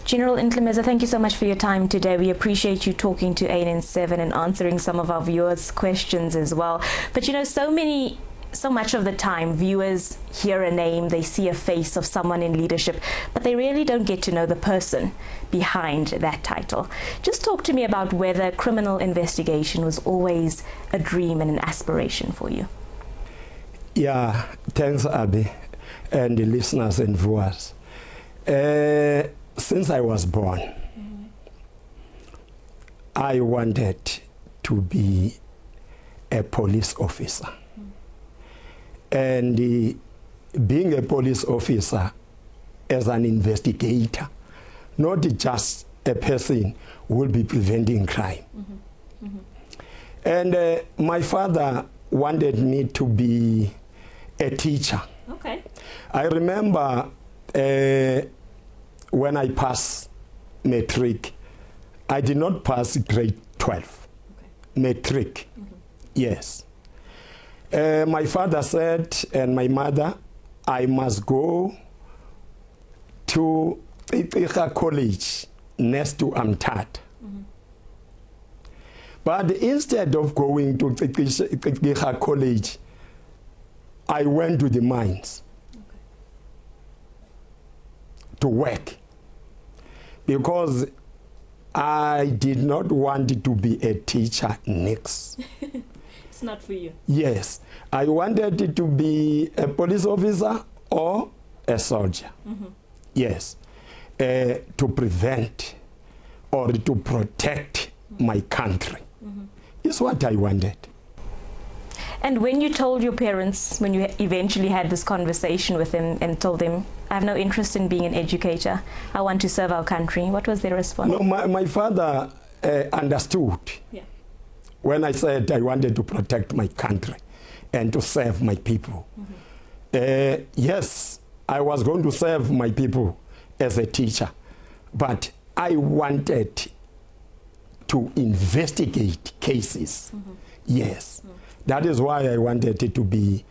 General Ntlemeza, thank you so much for your time today. We appreciate you talking to ANN7 and answering some of our viewers' questions as well. But you know, so much of the time, viewers hear a name, they see a face of someone in leadership, but they really don't get to know the person behind that title. Just talk to me about whether criminal investigation was always a dream and an aspiration for you. Yeah, thanks, Abby, and the listeners and viewers. Since I was born, I wanted to be a police officer. And being a police officer as an investigator, not just a person who will be preventing crime. And my father wanted me to be a teacher. Okay. I remember when I passed matric, I did not pass grade 12. Okay. Matric, yes. My father said, and my mother, I must go to Ntlemeza College next to Amthat. But instead of going to Ntlemeza College, I went to the mines to work because I did not want to be a teacher next. It's not for you. Yes, I wanted to be a police officer or a soldier. Yes, to prevent or to protect my country is what I wanted. And when you told your parents, when you eventually had this conversation with them and told them, I have no interest in being an educator, I want to serve our country, what was their response? No, my father understood. Yeah. When I said I wanted to protect my country and to serve my people. Yes, I was going to serve my people as a teacher, but I wanted to investigate cases. Yes, that is why I wanted to be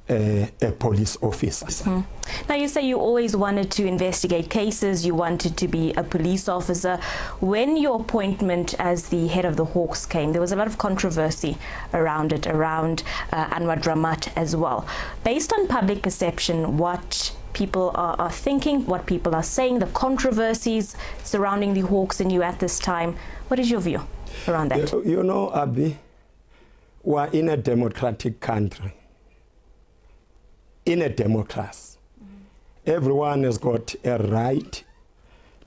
a police officer. Now you say you always wanted to investigate cases, you wanted to be a police officer. When your appointment as the head of the Hawks came, there was a lot of controversy around it, around Anwar Dramat as well. Based on public perception, what people are thinking, what people are saying, the controversies surrounding the Hawks and you at this time, what is your view around that? You know, Abby, we're in a democratic country. In a democracy, everyone has got a right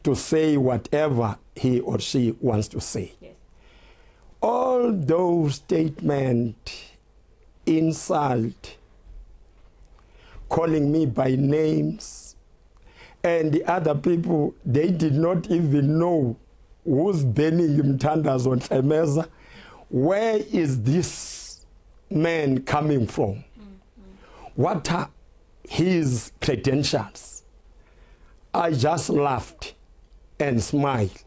to say whatever he or she wants to say. Yes. All those statements, insult, calling me by names, and the other people, they did not even know who's burning Mthandazo on Ntlemeza. Where is this man coming from? What are his credentials? I just laughed and smiled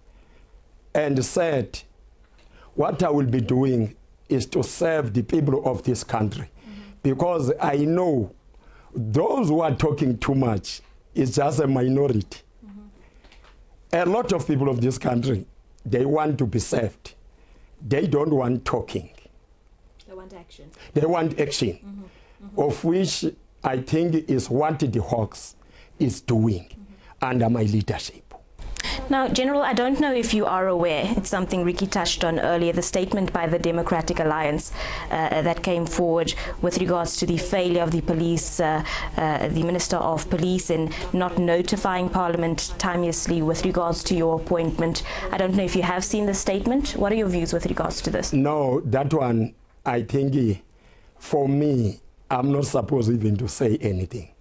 and said, what I will be doing is to serve the people of this country. Because I know those who are talking too much is just a minority. A lot of people of this country, they want to be served. They don't want talking. They want action. They want action. Of which I think is what the Hawks is doing under my leadership. Now, General, I don't know if you are aware, it's something Ricky touched on earlier, the statement by the Democratic Alliance that came forward with regards to the failure of the police, the Minister of Police in not notifying Parliament timeously with regards to your appointment. I don't know if you have seen the statement. What are your views with regards to this? No, that one, I think, for me, I'm not supposed even to say anything.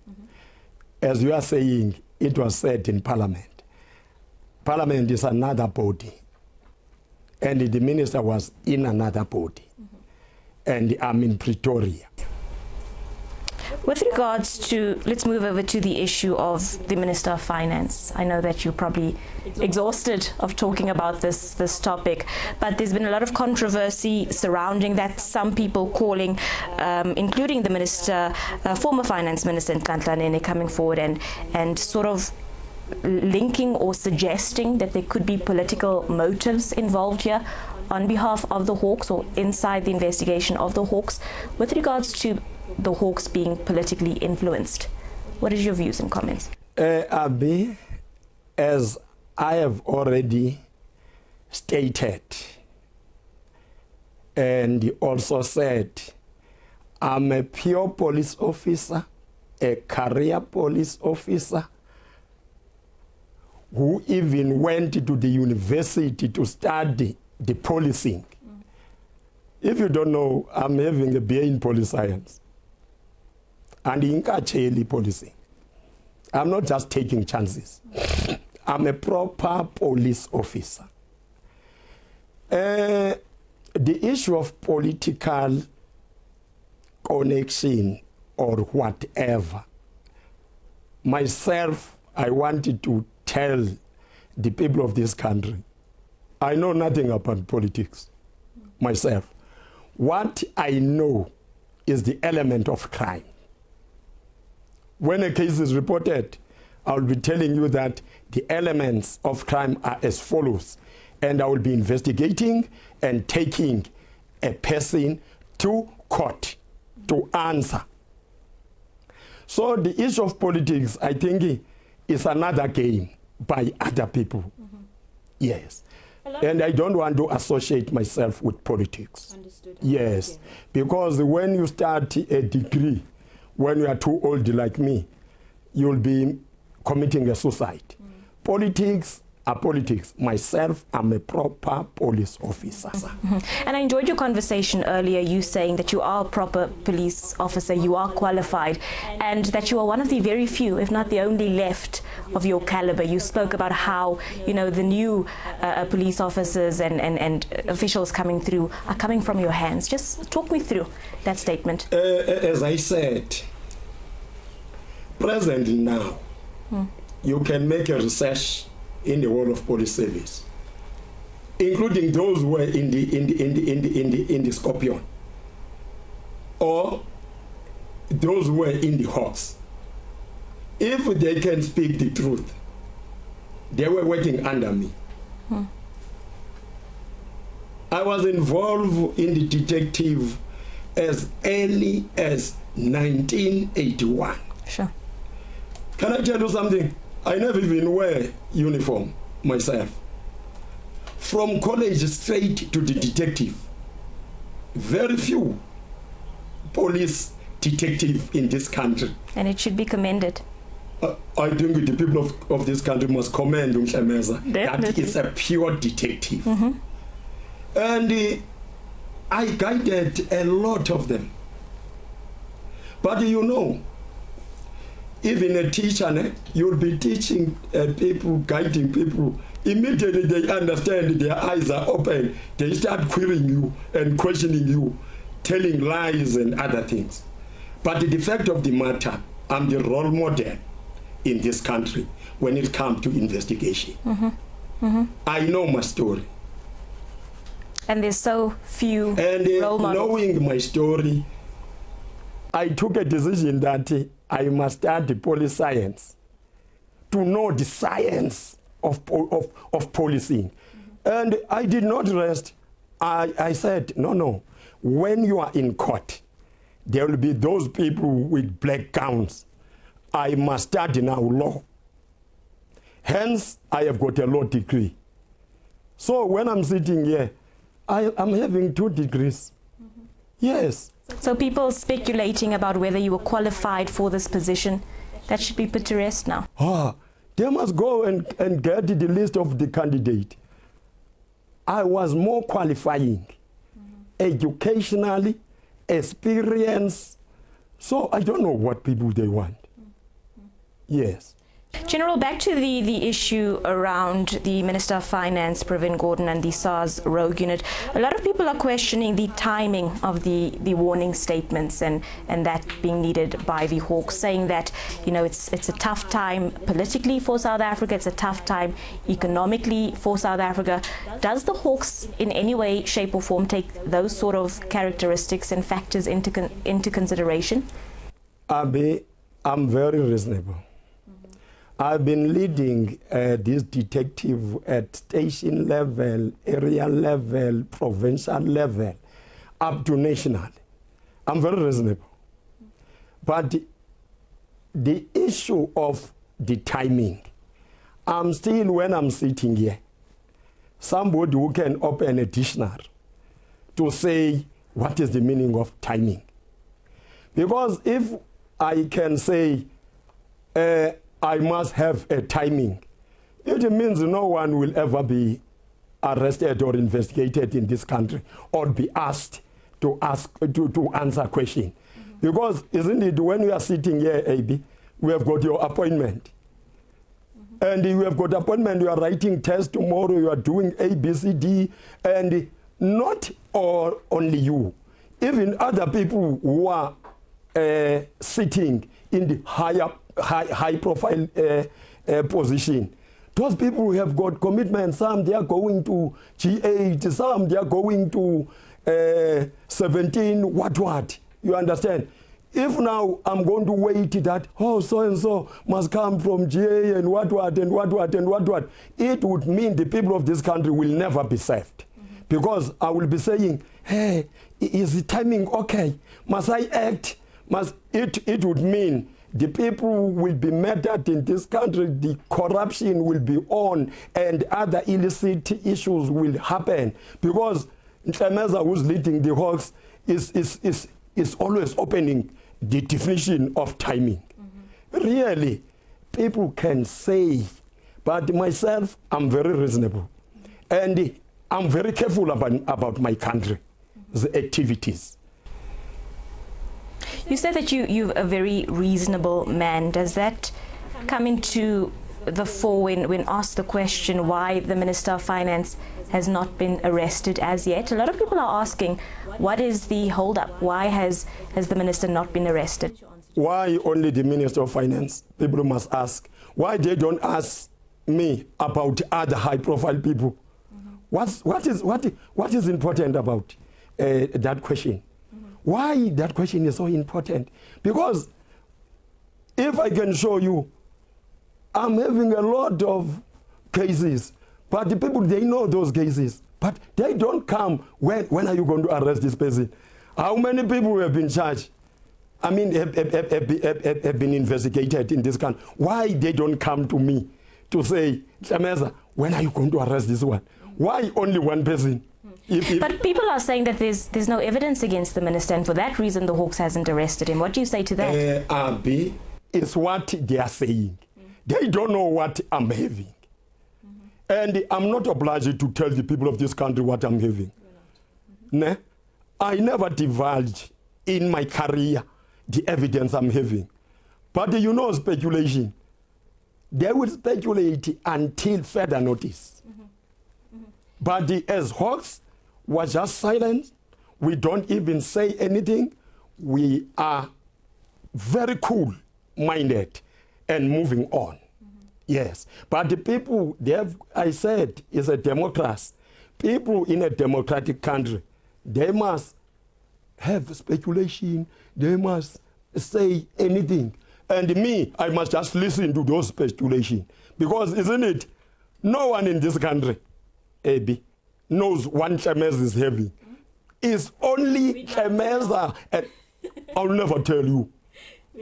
As you are saying, it was said in Parliament. Parliament is another body, and the minister was in another body, and I'm in Pretoria. With regards to, let's move over to the issue of the Minister of Finance. I know that you're probably exhausted of talking about this topic, but there's been a lot of controversy surrounding that. Some people calling, including the minister, former Finance Minister Ntlemeza, coming forward and sort of linking or suggesting that there could be political motives involved here on behalf of the Hawks or inside the investigation of the Hawks with regards to the Hawks being politically influenced? What is your views and comments? Abi, as I have already stated and also said, I'm a pure police officer, a career police officer, who even went to the university to study the policing. If you don't know, I'm having a BA in police science and in policing. I'm not just taking chances. I'm a proper police officer. The issue of political connection or whatever, myself, I wanted to tell the people of this country, I know nothing about politics myself. What I know is the element of crime. When a case is reported, I'll be telling you that the elements of crime are as follows, and I will be investigating and taking a person to court to answer. So the issue of politics, I think, is another game by other people. Yes. And I don't want to associate myself with politics. Understood. Yes. Okay. Because when you start a degree, when you are too old like me, you'll be committing a suicide. Politics are politics. Myself, I'm a proper police officer. And I enjoyed your conversation earlier, you saying that you are a proper police officer, you are qualified, and that you are one of the very few, if not the only left of your caliber. You spoke about how, you know, the new police officers and officials coming through are coming from your hands. Just talk me through that statement. As I said, presently now, you can make a research in the world of police service, including those who were in the Scorpion, or those who were in the Hawks. If they can speak the truth, they were working under me. I was involved in the detective as early as 1981. Sure. Can I tell you something? I never even wear uniform myself. From college straight to the detective. Very few police detectives in this country. And it should be commended. I think the people of this country must commend Ntlemeza. That is a pure detective. And I guided a lot of them. But you know, even a teacher, you'll be teaching people, guiding people. Immediately they understand, their eyes are open. They start querying you and questioning you, telling lies and other things. But the fact of the matter, I'm the role model in this country when it comes to investigation. I know my story. And there's so few role models. Knowing my story, I took a decision that I must study police science to know the science of policing. And I did not rest. I said, no. When you are in court, there will be those people with black gowns. I must study now law. Hence, I have got a law degree. So when I'm sitting here, I'm having 2 degrees. Yes. So people speculating about whether you were qualified for this position, that should be put to rest now. They must go and get the list of the candidate. I was more qualifying, educationally, experience. So I don't know what people they want. Yes. General, back to the issue around the Minister of Finance, Pravin Gordhan, and the SARS rogue unit. A lot of people are questioning the timing of the warning statements and that being needed by the Hawks, saying that, you know, it's a tough time politically for South Africa, it's a tough time economically for South Africa. Does the Hawks in any way, shape or form take those sort of characteristics and factors into consideration? Abi, I'm very reasonable. I've been leading this detective at station level, area level, provincial level, up to national. I'm very reasonable. But the issue of the timing, I'm still, when I'm sitting here, somebody who can open a dictionary to say what is the meaning of timing. Because if I can say I must have a timing, it means no one will ever be arrested or investigated in this country or be asked to answer a question. Because isn't it, when we are sitting here, AB, we have got your appointment. And you have got appointment, you are writing tests tomorrow, you are doing A, B, C, D, and not only you, even other people who are sitting in the high profile position. Those people who have got commitment, some they are going to G8, some they are going to 17, what, you understand? If now I'm going to wait that, oh, so-and-so must come from GA and what, it would mean the people of this country will never be saved. Because I will be saying, hey, is the timing okay? Must I act? It would mean the people will be murdered in this country, the corruption will be on, and other illicit issues will happen. Because Ntlemeza, who's leading the Hawks, is always opening the definition of timing. Really, people can say, but myself, I'm very reasonable. And I'm very careful about my country's activities. You said that you're a very reasonable man. Does that come into the fore when asked the question why the Minister of Finance has not been arrested as yet? A lot of people are asking, what is the hold-up? Why has the Minister not been arrested? Why only the Minister of Finance? People must ask. Why they don't ask me about other high-profile people? What is important about that question? Why that question is so important? Because if I can show you, I'm having a lot of cases, but the people, they know those cases, but they don't come. When are you going to arrest this person? How many people have been charged? I mean, have been investigated in this country? Why they don't come to me to say, Ntlemeza, when are you going to arrest this one? Why only one person? But people are saying that there's no evidence against the minister, and for that reason the Hawks hasn't arrested him. What do you say to that? Abi, it's what they are saying. They don't know what I'm having. And I'm not obliged to tell the people of this country what I'm having. Ne? I never divulge in my career the evidence I'm having. But you know, speculation. They will speculate until further notice. But as Hawks was just silent, we don't even say anything. We are very cool-minded and moving on. Yes, but the people, I said, is a democracy. People in a democratic country, they must have speculation. They must say anything. And me, I must just listen to those speculation. Because, isn't it, no one in this country, AB, knows what Ntlemeza is having. It's only Ntlemeza. And I'll never tell you.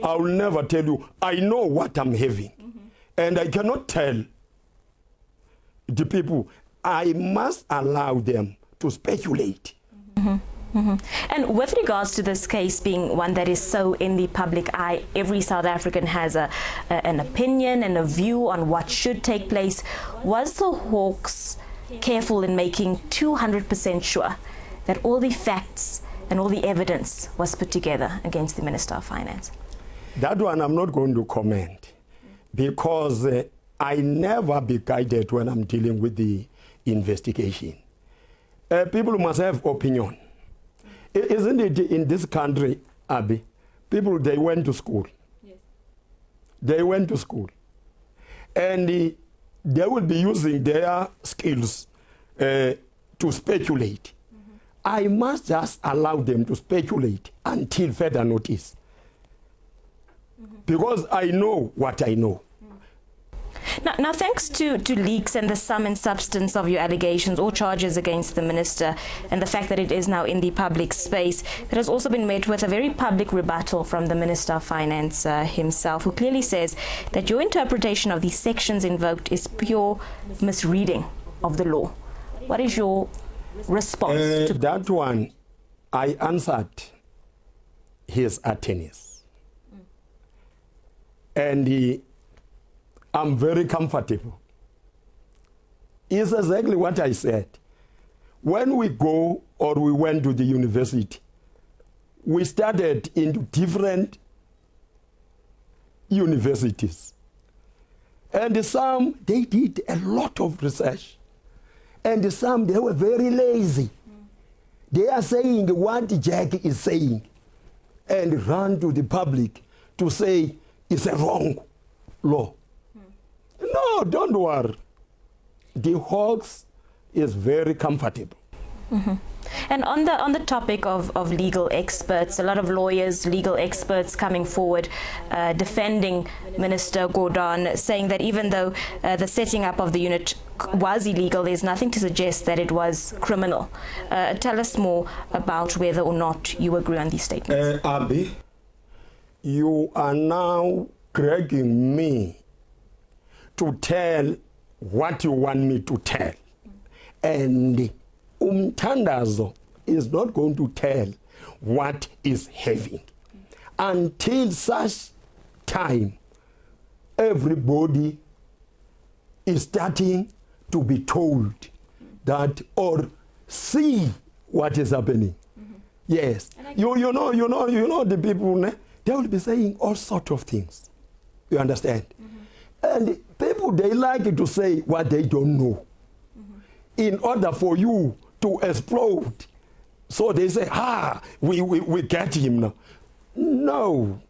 I'll never tell you. I know what I'm having. And I cannot tell the people. I must allow them to speculate. And with regards to this case being one that is so in the public eye, every South African has an opinion and a view on what should take place. Was the Hawks careful in making 200% sure that all the facts and all the evidence was put together against the Minister of Finance? That one I'm not going to comment, because I never be guided when I'm dealing with the investigation. People must have opinion. Isn't it in this country, Abby, people, they went to school. Yes. They went to school. And they will be using their skills to speculate. I must just allow them to speculate until further notice. Because I know what I know. Now, thanks to leaks and the sum and substance of your allegations or charges against the minister and the fact that it is now in the public space, it has also been met with a very public rebuttal from the Minister of Finance himself, who clearly says that your interpretation of the sections invoked is pure misreading of the law. What is your response to that one? I answered his attorneys. And I'm very comfortable. It's exactly what I said. When we go or we went to the university, we studied into different universities. And some, they did a lot of research. And some, they were very lazy. They are saying what Jack is saying and run to the public to say it's a wrong law. No, don't worry. The Hawks is very comfortable. And on the topic of legal experts, a lot of lawyers, legal experts coming forward defending Minister Gordhan, saying that even though the setting up of the unit was illegal, there's nothing to suggest that it was criminal. Tell us more about whether or not you agree on these statements. Abby, you are now dragging me to tell what you want me to tell. And Umtandazo is not going to tell what is having. Until such time, everybody is starting to be told that or see what is happening. Yes. You know the people, they will be saying all sorts of things. You understand? And people, they like to say what they don't know. In order for you to explode. So they say, we get him now. No,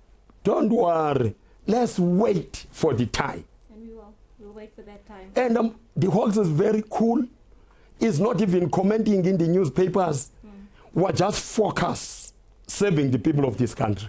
don't worry. Let's wait for the time. And we'll wait for that time. And the Hawks is very cool. He's not even commenting in the newspapers. We're just focused serving the people of this country.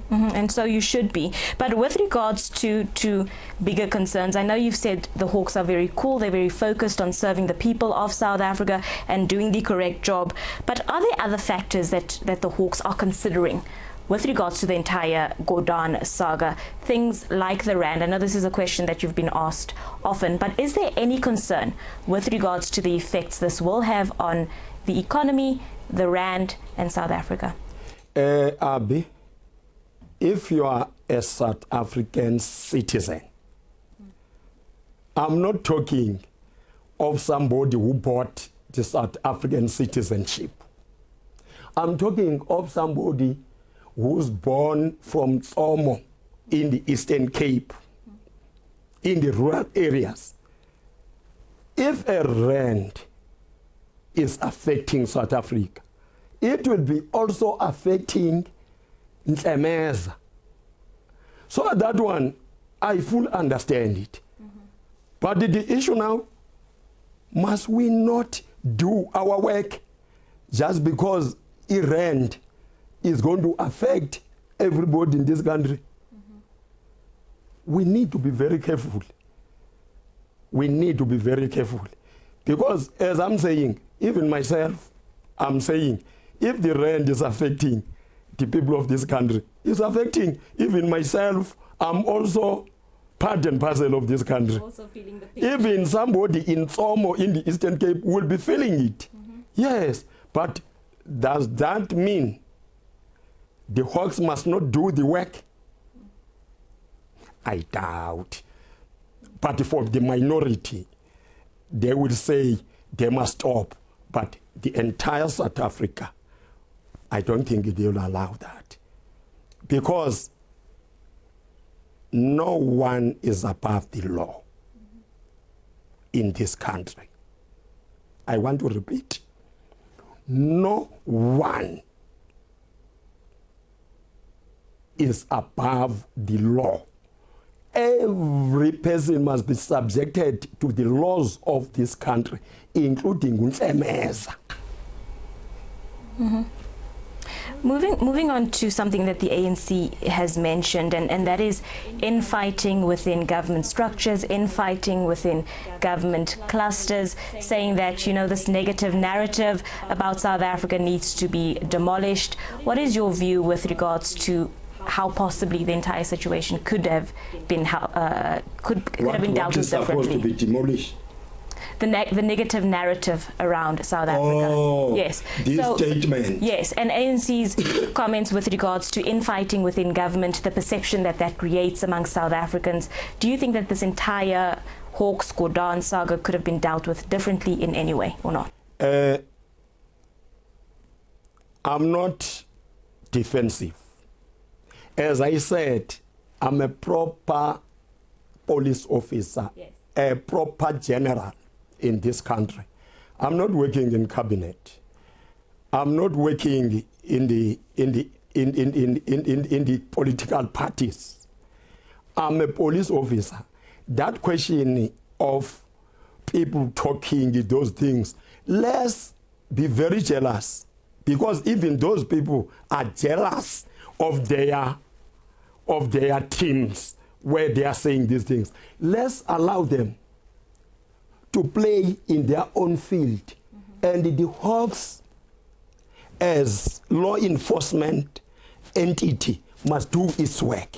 And so you should be. But with regards to bigger concerns, I know you've said the Hawks are very cool, they're very focused on serving the people of South Africa and doing the correct job. But are there other factors that the Hawks are considering with regards to the entire Gordhan saga? Things like the Rand. I know this is a question that you've been asked often, but is there any concern with regards to the effects this will have on the economy, the Rand and South Africa? Abby, if you are a South African citizen, I'm not talking of somebody who bought the South African citizenship. I'm talking of somebody who's born from Tsomo in the Eastern Cape, in the rural areas. If a rand is affecting South Africa, it will be also affecting Ntlemeza. So that one, I fully understand it. But the issue now, must we not do our work just because Iran is going to affect everybody in this country? We need to be very careful. We need to be very careful. Because as I'm saying, even myself, I'm saying, if the rand is affecting the people of this country, it's affecting even myself. I'm also part and parcel of this country. Also feeling the pain. Even somebody in Tsomo in the Eastern Cape will be feeling it. Yes, but does that mean the Hawks must not do the work? I doubt. But for the minority, they will say they must stop. But the entire South Africa, I don't think they will allow that. Because no one is above the law in this country. I want to repeat. No one is above the law. Every person must be subjected to the laws of this country, including Ntlemeza. Moving on to something that the ANC has mentioned, and that is infighting within government structures, infighting within government clusters, saying that, you know, this negative narrative about South Africa needs to be demolished. What is your view with regards to how possibly the entire situation could have been could have been dealt with differently? What is supposed to be demolished? The negative narrative around South Africa. Oh, yes. This statement. Yes, and ANC's comments with regards to infighting within government, the perception that that creates amongst South Africans. Do you think that this entire Hawks Gordhan saga could have been dealt with differently in any way or not? I'm not defensive. As I said, I'm a proper police officer, yes, a proper general in this country. I'm not working in cabinet. I'm not working in the political parties. I'm a police officer. That question of people talking those things, let's be very jealous, because even those people are jealous of their teams where they are saying these things. Let's allow them to play in their own field. And the Hawks, as law enforcement entity, must do its work.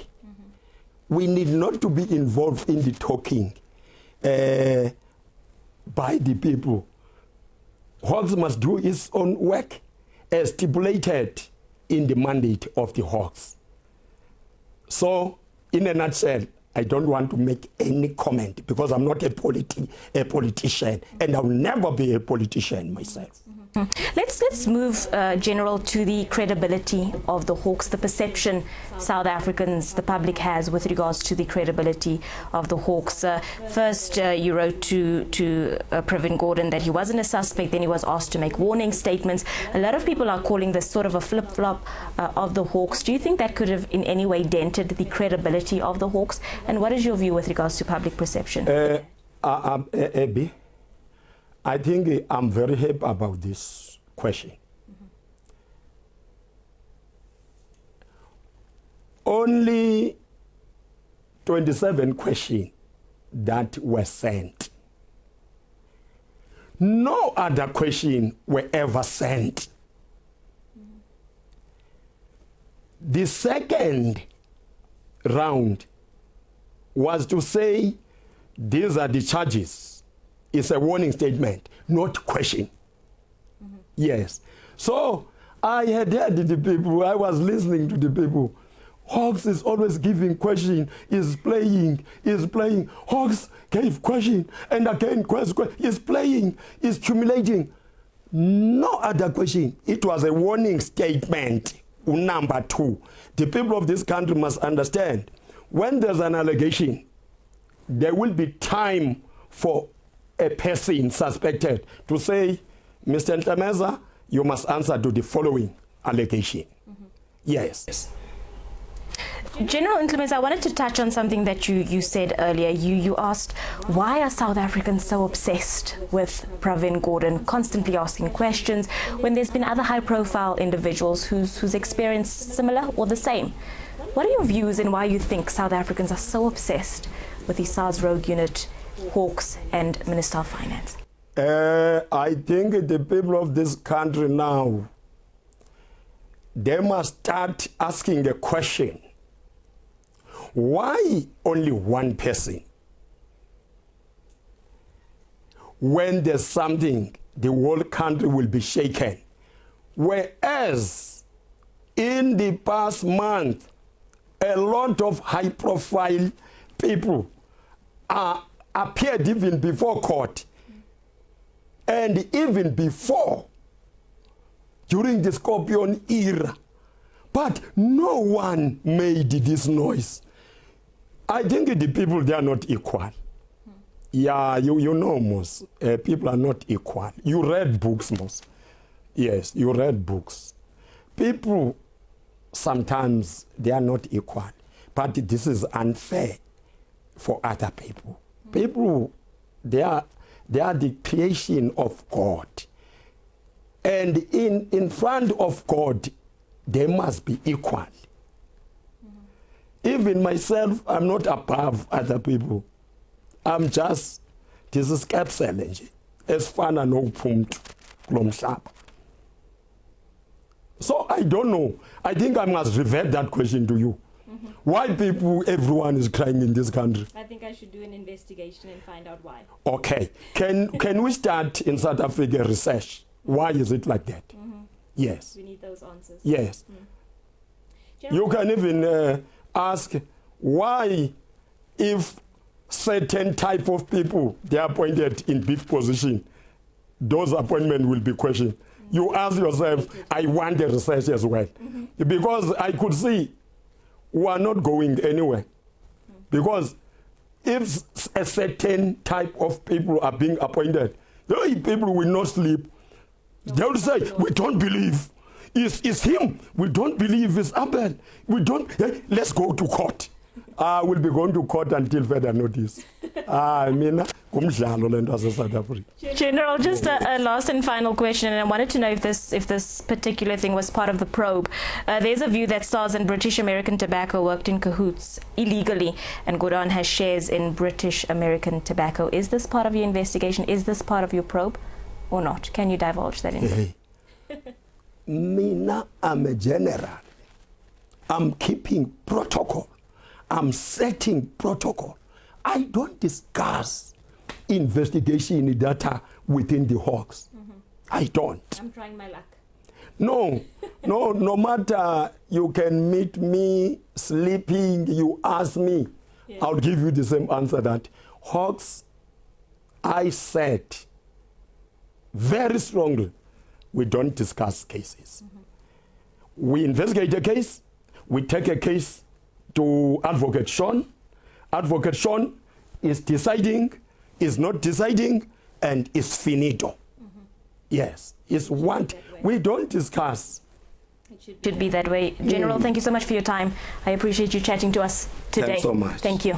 We need not to be involved in the talking by the people. Hawks must do its own work as stipulated in the mandate of the Hawks. So, in a nutshell, I don't want to make any comment because I'm not a politician, and I'll never be a politician myself. Let's move, General, to the credibility of the Hawks, the perception South Africans, the public has with regards to the credibility of the Hawks. First, you wrote to Pravin Gordhan that he wasn't a suspect, then he was asked to make warning statements. A lot of people are calling this sort of a flip-flop of the Hawks. Do you think that could have in any way dented the credibility of the Hawks? And what is your view with regards to public perception? Abby, I think I'm very happy about this question. Only 27 questions that were sent. No other question were ever sent. The second round was to say, these are the charges. It's a warning statement, not question. Yes. So I had heard the people, I was listening to the people. Hawks is always giving question, is playing. Hawks gave question, and again question, is playing, is accumulating. No other question. It was a warning statement, number 2. The people of this country must understand, when there's an allegation, there will be time for a person suspected to say, Mr. Ntlemeza, you must answer to the following allegation. Yes. General Ntlemeza, I wanted to touch on something that you said earlier. You asked, why are South Africans so obsessed with Pravin Gordhan, constantly asking questions, when there's been other high-profile individuals whose experience similar or the same? What are your views and why you think South Africans are so obsessed with the SARS rogue unit, Hawks and Minister of Finance? I think the people of this country now, they must start asking a question. Why only one person? When there's something, the whole country will be shaken. Whereas in the past month, a lot of high-profile people appeared even before court, and even before, during the Scorpion era. But no one made this noise. I think the people, they are not equal. Yeah, you know, most people are not equal. You read books, most. Yes, you read books. People, sometimes, they are not equal. But this is unfair for other people. People, they are the creation of God. And in front of God, they must be equal. Even myself, I'm not above other people. I'm just, this is capsule nje. Esifana nokuphumtu kulo mhlaba. So I don't know. I think I must revert that question to you. Why people, everyone is crying in this country? I think I should do an investigation and find out why. Okay. Can we start in South Africa research? Why is it like that? Yes. We need those answers. Yes. You can even ask why, if certain type of people they are appointed in big position, those appointments will be questioned. You ask yourself, I want the research as well. Because I could see we are not going anywhere. Because if a certain type of people are being appointed, people will not sleep. They will say, we don't believe it's him. We don't believe it's Abel. We don't. Let's go to court. We'll be going to court until further notice. General, just a last and final question, and I wanted to know if this particular thing was part of the probe. There's a view that SARS and British American Tobacco worked in cahoots illegally, and Gordon has shares in British American Tobacco. Is this part of your investigation? Is this part of your probe, or not? Can you divulge that info? Mina, I'm a general. I'm keeping protocol. I'm setting protocol. I don't discuss investigation data within the Hawks. I don't. I'm trying my luck. No matter you can meet me sleeping, you ask me, I'll give you the same answer that Hawks, I said very strongly, we don't discuss cases. We investigate a case, we take a case to Advocate Sean. Advocate Sean is deciding, is not deciding, and is finito. Yes, it's one. We don't discuss. It should be that way. General, thank you so much for your time. I appreciate you chatting to us today. Thanks so much. Thank you.